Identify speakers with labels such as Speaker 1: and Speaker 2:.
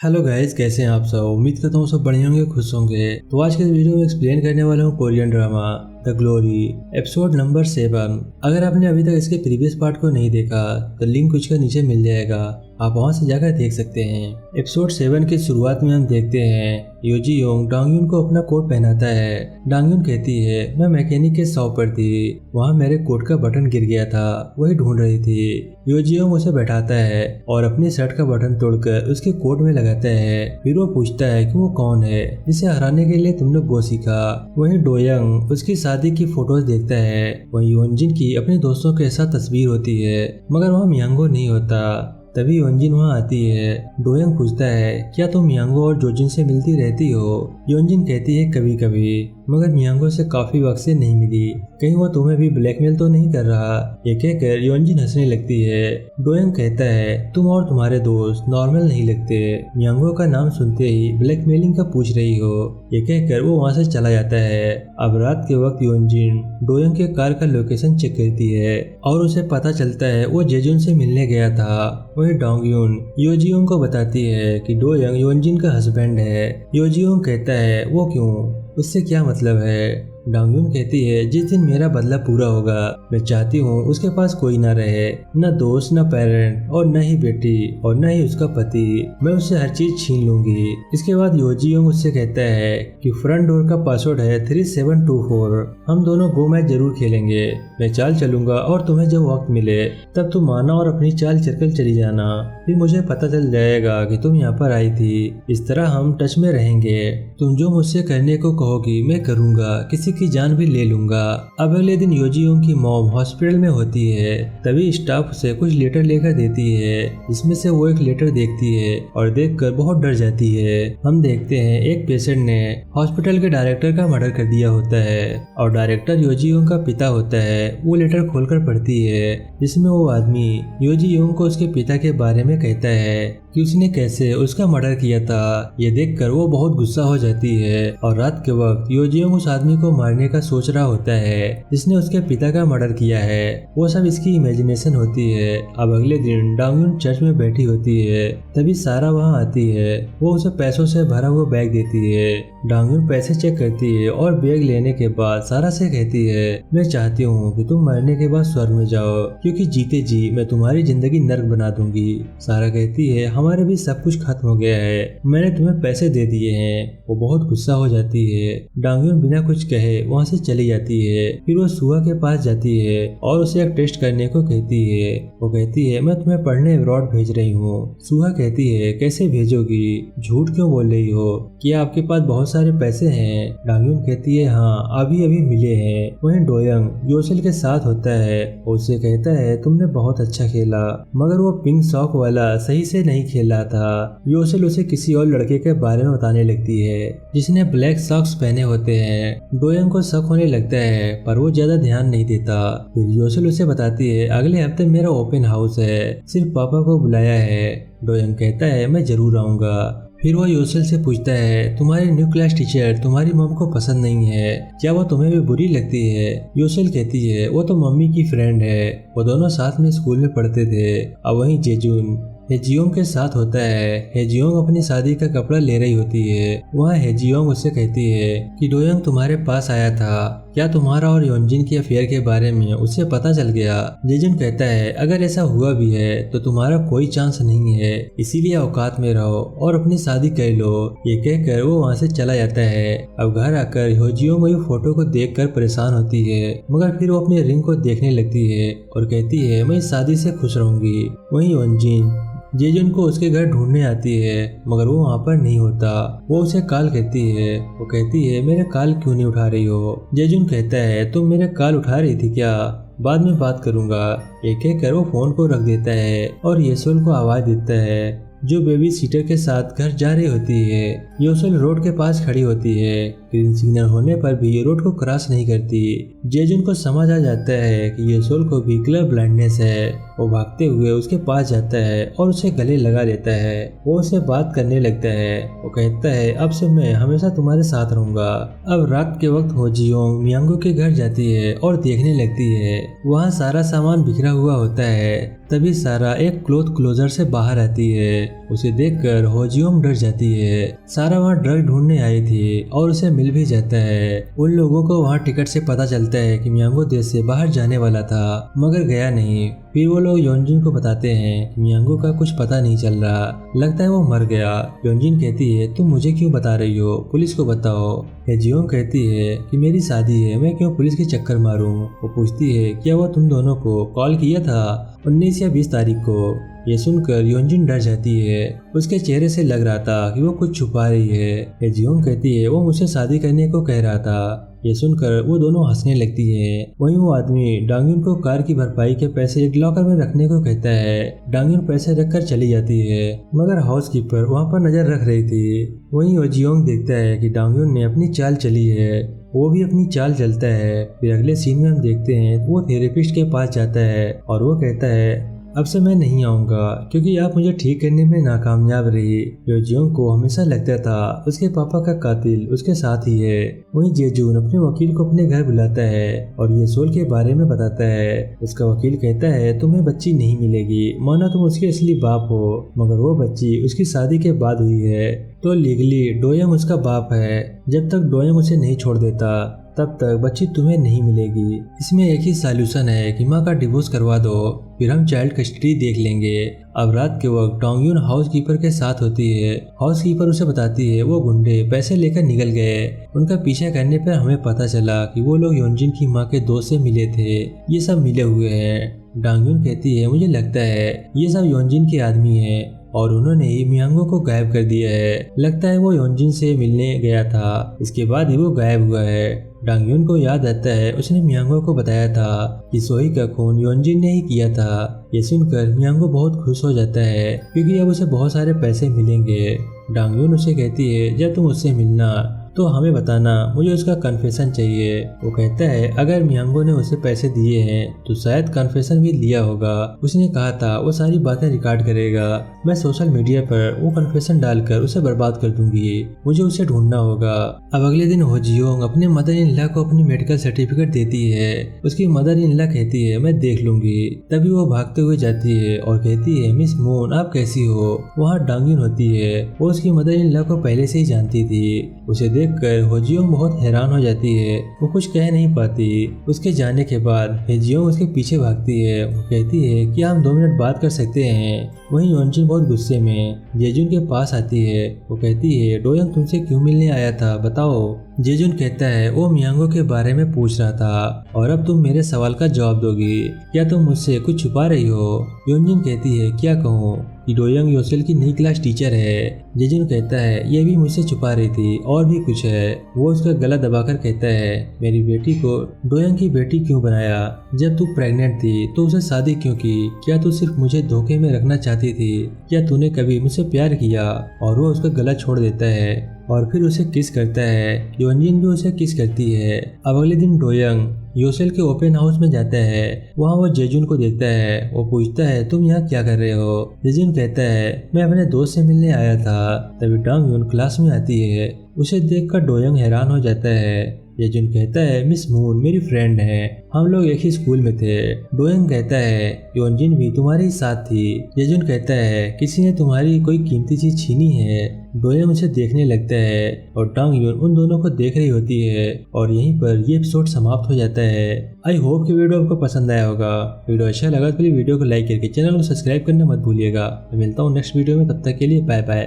Speaker 1: Hello guys, कैसे हैं आप सब। उम्मीद करता हूँ सब बढ़िया होंगे, खुश होंगे। तो आज के वीडियो में एक्सप्लेन करने वाला हूँ Korean drama the glory episode number 7। अगर आपने अभी तक इसके प्रीवियस पार्ट को नहीं देखा तो लिंक उसके नीचे मिल जाएगा, आप वहां से जाकर देख सकते हैं। एपिसोड 7 की शुरुआत में हम देखते हैं योजी योंग डांगयुन को अपना कोट पहनाता है। डांगयुन कहती है, मैं मैकेनिक के शॉप पर थी, वहाँ मेरे कोट का बटन गिर गया था, वही ढूंढ रही थी। योजी योंग उसे बैठाता है और अपनी शर्ट का बटन तोड़कर उसके कोट में लगाता है। फिर वो पूछता है कि वो कौन है जिसे हराने के लिए तुमने गो सीखा। वहीं डोयंग उसकी शादी की फोटोज देखता है। वहीं योनजिन की अपने दोस्तों के साथ तस्वीर होती है, मगर वहाँ मियांगो नहीं होता। तभी योनजिन वहाँ आती है। डोयंग पूछता है, क्या तुम मियांगो और जोजिन से मिलती रहती हो? योनजिन कहती है, कभी कभी, मगर मियांगो से काफी वक्त से नहीं मिली। कहीं वो तुम्हें भी ब्लैकमेल तो नहीं कर रहा? ये कहकर योनजिन हंसने लगती है। डोयंग कहता है, तुम और तुम्हारे दोस्त नॉर्मल नहीं लगते, मियांगो का नाम सुनते ही ब्लैकमेलिंग का पूछ रही हो। ये कहकर वो वहाँ से चला जाता है। अब रात के वक्त योनजिन डोयंग के कार का लोकेशन चेक करती है और उसे पता चलता है वो जेजुन से मिलने गया था। वही डोंगयुन योजियोंग को बताती है कि डोयंग योनजिन का हस्बैंड है। योजियोंग कहता है, वो क्यों, उससे क्या मतलब है? डोंगयुन कहती है, जिस दिन मेरा बदला पूरा होगा मैं चाहती हूँ उसके पास कोई ना रहे, न दोस्त, न पेरेंट और न ही बेटी और न ही उसका पति। मैं उससे हर चीज छीन लूंगी। इसके बाद योजियोंग उससे कहता है कि फ्रंट डोर का पासवर्ड है 3724। हम दोनों गो मैच जरूर खेलेंगे। मैं चाल चलूंगा और तुम्हें जब वक्त मिले तब तुम आना और अपनी चाल चलकर चली जाना। फिर मुझे पता चल जाएगा कि तुम यहाँ पर आई थी। इस तरह हम टच में रहेंगे। तुम जो मुझसे करने को कहोगी मैं करूँगा, किसी की जान भी ले लूंगा। अब अगले दिन योजियोंग की मॉम हॉस्पिटल में होती है। तभी स्टाफ उसे कुछ लेटर लेकर देती है, जिसमें से वो एक लेटर देखती है और देखकर बहुत डर जाती है। हम देखते हैं एक पेशेंट ने हॉस्पिटल के डायरेक्टर का मर्डर कर दिया होता है और डायरेक्टर योजियोंग का पिता होता है। वो लेटर खोलकर पढ़ती है, जिसमें वो आदमी योजियोंग को उसके पिता के बारे में कहता है कि उसने कैसे उसका मर्डर किया था। ये देखकर वो बहुत गुस्सा हो जाती है और रात के वक्त योजियोंग उस आदमी को मारने का सोच रहा होता है जिसने उसके पिता का मर्डर किया है। वो सब इसकी इमेजिनेशन होती है। अब अगले दिन डोंगयुन चर्च में बैठी होती है। तभी सारा वहाँ आती है। वो उसे पैसों से भरा हुआ बैग देती है। डोंगयुन पैसे चेक करती है और बैग लेने के बाद सारा से कहती है, मैं चाहती हूँ कि तुम मरने के बाद स्वर्ग में जाओ, क्योंकि जीते जी मैं तुम्हारी जिंदगी नर्क बना दूंगी। सारा कहती है, हमारे भी सब कुछ खत्म हो गया है, मैंने तुम्हें पैसे दे दिए हैं। वो बहुत गुस्सा हो जाती है। डोंगयुन बिना कुछ कहे वहाँ से चली जाती है। फिर वो सुहा के पास जाती है और उसे एक टेस्ट करने को कहती है। वो कहती है, मैं तुम्हें पढ़ने अब्रॉड भेज रही हूँ। सुहा कहती है, कैसे भेजोगी, झूठ क्यों बोल रही हो, क्या आपके पास बहुत सारे पैसे हैं? डोंगयुन कहती है, हाँ, अभी अभी मिले हैं। वहीं डोयंग योसेल के साथ होता है। उससे कहता है, तुमने बहुत अच्छा खेला, मगर वो पिंक सॉक वाला सही से नहीं खेला था। योसेल उसे किसी और लड़के के बारे में बताने लगती है जिसने ब्लैक सॉक्स पहने होते हैं। डोयंग को शक होने लगता है पर वो ज्यादा ध्यान नहीं देता। फिर योसेल उसे बताती है, अगले हफ्ते मेरा ओपन हाउस है, सिर्फ पापा को बुलाया है। डोयंग कहता है, मैं जरूर आऊंगा। फिर वो योसेल से पूछता है, तुम्हारी न्यू क्लास टीचर तुम्हारी मॉम को पसंद नहीं है, क्या वो तुम्हें भी बुरी लगती है? योसेल कहती है, वो तो मम्मी की फ्रेंड है, वो दोनों साथ में स्कूल में पढ़ते थे। अब वहीं जेजुन हेजियोंग के साथ होता है। हेजियोंग अपनी शादी का कपड़ा ले रही होती है। वहाँ हेजियोंग उससे कहती है कि डोयंग तुम्हारे पास आया था, क्या तुम्हारा और योनजिन के अफेयर के बारे में उसे पता चल गया? जेजुन कहता है, अगर ऐसा हुआ भी है तो तुम्हारा कोई चांस नहीं है, इसीलिए औकात में रहो और अपनी शादी कर लो। ये कहकर वो वहाँ से चला जाता है। अब घर आकर हेजियोंग वही फोटो को देखकर परेशान होती है, मगर फिर वो अपने रिंग को देखने लगती है और कहती है, मैं इस शादी से खुश रहूंगी। वहीं योनजिन जेजुन को उसके घर ढूंढने आती है, मगर वो वहाँ पर नहीं होता। वो उसे कॉल करती है। वो कहती है, मेरे कॉल क्यों नहीं उठा रही हो? जेजुन कहता है, तुम मेरे कॉल उठा रही थी क्या? बाद में बात करूंगा। ये कहकर वो फोन को रख देता है और येसोल को आवाज देता है, जो बेबी सीटर के साथ घर जा रही होती है। योसेल रोड के पास खड़ी होती है। ग्रीन सिग्नल होने पर भी रोड को क्रॉस नहीं करती। जेजुन को समझ आ जाता है कि योसेल को भी कलर ब्लाइंडनेस है। वो भागते हुए उसके पास जाता है और उसे गले लगा लेता है। वो उससे बात करने लगता है। वो कहता है, अब से मैं हमेशा तुम्हारे साथ रहूंगा। अब रात के वक्त होजियोंग मियांगो के घर जाती है और देखने लगती है। वहाँ सारा सामान बिखरा हुआ होता है। तभी सारा एक क्लोथ क्लोजर से बाहर आती है। उसे देखकर होजियोंग डर जाती है। सारा वहाँ ड्रग ढूंढने आई थी और उसे मिल भी जाता है। उन लोगों को वहाँ टिकट से पता चलता है कि मियांगो देश से बाहर जाने वाला था मगर गया नहीं। फिर वो लोग योनजिन को बताते हैं कि मियांगो का कुछ पता नहीं चल रहा, लगता है वो मर गया। योनजिन कहती है तुम मुझे क्यों बता रही हो, पुलिस को बताओ। हेजियोंग कहती है कि मेरी शादी है, मैं क्यों पुलिस के चक्कर मारूं। वो पूछती है क्या वो तुम दोनों को कॉल किया था 19 या 20 तारीख को। ये सुनकर योनजिन डर जाती है। उसके चेहरे से लग रहा था कि वो कुछ छुपा रही है। हेजियोंग कहती है वो मुझसे शादी करने को कह रहा था। ये सुनकर वो दोनों हंसने लगती है। वहीं वो आदमी डांगयुन को कार की भरपाई के पैसे एक लॉकर में रखने को कहता है। डांगयुन पैसे रखकर चली जाती है मगर हाउसकीपर वहाँ पर नजर रख रही थी। वहीं ओजियोंग देखता है कि डांगयुन ने अपनी चाल चली है, वो भी अपनी चाल चलता है। फिर अगले सीन में हम देखते हैं वो थेरेपिस्ट के पास जाता है और वो कहता है अब से मैं नहीं आऊँगा क्योंकि आप मुझे ठीक करने में नाकामयाब रही। योजियोंग को हमेशा लगता था उसके पापा का कातिल उसके साथ ही है। वहीं जेजून अपने वकील को अपने घर बुलाता है और ये सोल के बारे में बताता है। उसका वकील कहता है तुम्हें बच्ची नहीं मिलेगी, माना तुम उसके असली बाप हो, मगर वो बच्ची उसकी शादी के बाद हुई है तो लीगली डोयंग उसका बाप है। जब तक डोयंग उसे नहीं छोड़ देता तब तक बच्ची तुम्हें नहीं मिलेगी। इसमें एक ही सॉल्यूशन है कि माँ का डिवोर्स करवा दो, फिर हम चाइल्ड कस्टडी देख लेंगे। अब रात के वक्त डोंगयुन हाउसकीपर के साथ होती है। हाउसकीपर उसे बताती है वो गुंडे पैसे लेकर निकल गए। उनका पीछा करने पर हमें पता चला कि वो लोग योनजिन की माँ के दोस्त से मिले थे, ये सब मिले हुए हैं। डांगयुन कहती है मुझे लगता है ये सब योनजिन के आदमी हैं और उन्होंने ही मियांगो को गायब कर दिया है। लगता है वो योनजिन से मिलने गया था, इसके बाद ही वो गायब हुआ है। डांगयुन को याद आता है उसने मियांगो को बताया था कि सोही का खून योनजिन ने ही किया था। ये सुनकर मियांगो बहुत खुश हो जाता है क्योंकि अब उसे बहुत सारे पैसे मिलेंगे। डांगयुन उसे कहती है जब तुम उससे मिलना तो हमें बताना, मुझे उसका कन्फेशन चाहिए। वो कहता है अगर मियांगो ने उसे पैसे दिए हैं तो शायद कन्फेशन भी लिया होगा। उसने कहा था वो सारी बातें रिकॉर्ड करेगा, मैं सोशल मीडिया पर वो कन्फेशन डालकर उसे बर्बाद कर दूंगी, मुझे उसे ढूंढना होगा। अब अगले दिन होजियोंग अपने मदर इन लॉ को अपनी मेडिकल सर्टिफिकेट देती है। उसकी मदर इन लॉ कहती है मैं देख लूंगी। तभी वो भागते हुए जाती है और कहती है मिस मून आप कैसी हो। वहाँ डांगयुन होती है, वो उसकी मदर इन लॉ को पहले से ही जानती थी। उसे देखकर होजियोंग बहुत हैरान हो जाती है, वो कुछ कह नहीं पाती। उसके जाने के बाद हेजियोंग उसके पीछे भागती है। वो कहती है कि हम 2 मिनट बात कर सकते हैं। वहीं योनजिन बहुत गुस्से में जेजुन के पास आती है। वो कहती है डोयंग तुमसे क्यों मिलने आया था बताओ। जेजुन कहता है वो मियांगो के बारे में पूछ रहा था और अब तुम मेरे सवाल का जवाब दोगी, क्या तुम मुझसे कुछ छुपा रही हो। योनजिन कहती है क्या कहूँ कि डोयंग योसेल की नई क्लास टीचर है। जेजुन कहता है ये भी मुझसे छुपा रही थी और भी कुछ है। वो उसका गला दबाकर कहता है मेरी बेटी को डोयंग की बेटी क्यों बनाया, जब तू प्रेग्नेंट थी तो उसे शादी क्यों की, क्या तू सिर्फ मुझे धोखे में रखना चाहती थी, क्या तूने कभी मुझसे प्यार किया। और वो उसका गला छोड़ देता है और फिर उसे किस करता है। योनजिन भी उसे किस करती है। अब अगले दिन डोयंग योसेल के ओपन हाउस में जाता है। वहाँ वो जेजुन को देखता है। वो पूछता है तुम यहाँ क्या कर रहे हो। जेजुन कहता है मैं अपने दोस्त से मिलने आया था। तभी डांगयुन क्लास में आती है। उसे देखकर डोयंग हैरान हो जाता है। जेजुन कहता है मिस मून मेरी फ्रेंड है, हम लोग एक ही स्कूल में थे। डोयंग कहता है योनजिन भी तुम्हारे ही साथ थी। जेजुन कहता है किसी ने तुम्हारी कोई कीमती चीज छीनी है। डोयंग उसे देखने लगता है और डांगयुन उन दोनों को देख रही होती है और यहीं पर ये एपिसोड समाप्त हो जाता है। आई होप कि वीडियो आपको पसंद आया होगा। वीडियो अच्छा लगा तो प्लीज वीडियो को लाइक करके चैनल को सब्सक्राइब करना मत भूलिएगा। मैं मिलता हूँ नेक्स्ट वीडियो में, तब तक के लिए बाय बाय।